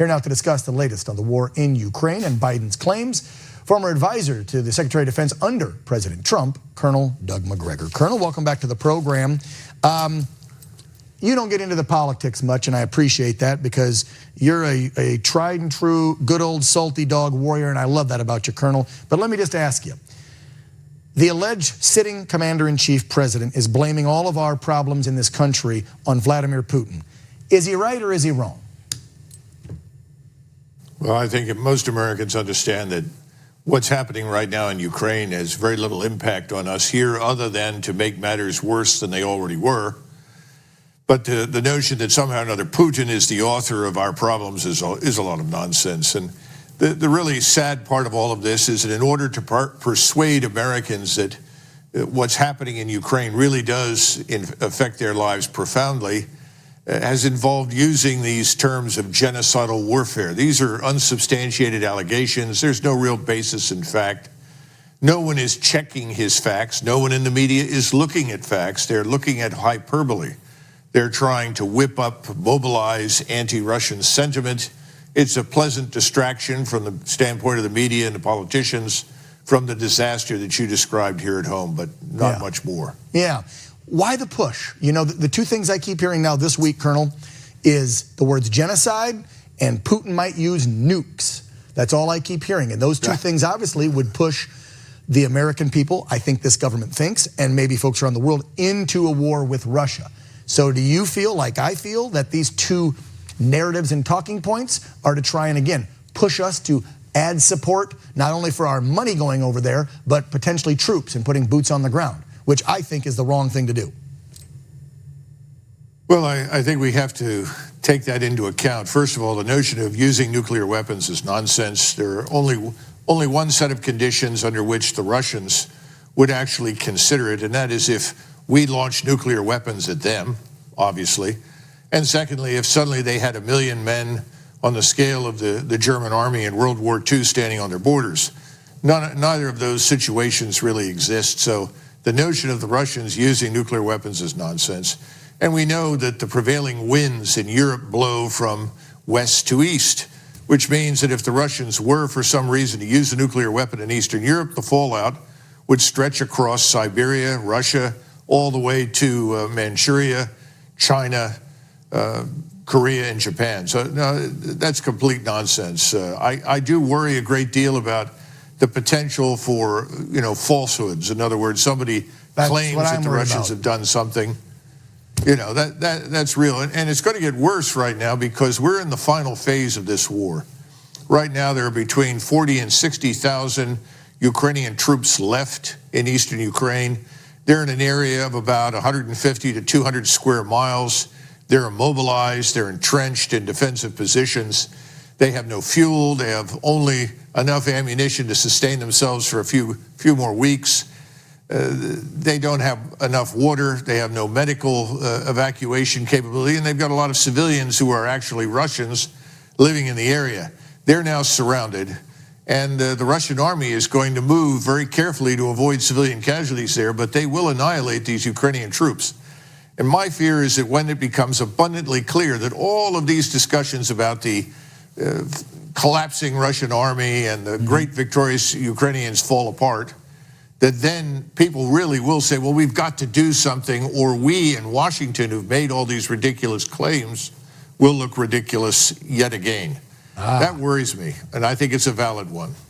Here now to discuss the latest on the war in Ukraine and Biden's claims, former advisor to the Secretary of Defense under President Trump, Colonel Doug Macgregor. Colonel, welcome back to the program. You don't get into the politics much, and I appreciate that because you're a tried and true, good old salty dog warrior, and I love that about you, Colonel. But let me just ask you. The alleged sitting commander-in-chief president is blaming all of our problems in this country on Vladimir Putin. Is he right or is he wrong? Well, I think most Americans understand that what's happening right now in Ukraine has very little impact on us here other than to make matters worse than they already were. But the notion that somehow or another Putin is the author of our problems is a lot of nonsense. And the really sad part of all of this is that in order to persuade Americans that what's happening in Ukraine really does affect their lives profoundly, has involved using these terms of genocidal warfare. These are unsubstantiated allegations. There's no real basis in fact. No one is checking his facts. No one in the media is looking at facts. They're looking at hyperbole. They're trying to whip up, mobilize anti-Russian sentiment. It's a pleasant distraction from the standpoint of the media and the politicians from the disaster that you described here at home, but not much more. Yeah. Why the push? You know, the two things I keep hearing now this week, Colonel, is the words genocide and Putin might use nukes. That's all I keep hearing. And those two things obviously would push the American people, I think this government thinks, and maybe folks around the world, into a war with Russia. So do you feel like I feel that these two narratives and talking points are to try and, again, push us to add support, not only for our money going over there, but potentially troops and putting boots on the ground, which I think is the wrong thing to do? Well, I think we have to take that into account. First of all, the notion of using nuclear weapons is nonsense. There are only one set of conditions under which the Russians would actually consider it, and that is if we launch nuclear weapons at them, obviously. And secondly, if suddenly they had 1 million men on the scale of the German army in World War II standing on their borders. Neither of those situations really exist. So the notion of the Russians using nuclear weapons is nonsense. And we know that the prevailing winds in Europe blow from west to east, which means that if the Russians were for some reason to use a nuclear weapon in Eastern Europe, the fallout would stretch across Siberia, Russia, all the way to Manchuria, China, Korea and Japan. So no, that's complete nonsense. I do worry a great deal about the potential for falsehoods. In other words, somebody claims that the Russians have done something. That's real, and it's going to get worse right now because we're in the final phase of this war. Right now, there are between 40 and 60,000 Ukrainian troops left in eastern Ukraine. They're in an area of about 150 to 200 square miles. They're immobilized, they're entrenched in defensive positions. They have no fuel, they have only enough ammunition to sustain themselves for a few more weeks. They don't have enough water, they have no medical evacuation capability, and they've got a lot of civilians who are actually Russians living in the area. They're now surrounded, and the Russian army is going to move very carefully to avoid civilian casualties there, but they will annihilate these Ukrainian troops. And my fear is that when it becomes abundantly clear that all of these discussions about the collapsing Russian army and the great victorious Ukrainians fall apart, that then people really will say, well, we've got to do something, or we in Washington who've made all these ridiculous claims will look ridiculous yet again. That worries me, and I think it's a valid one.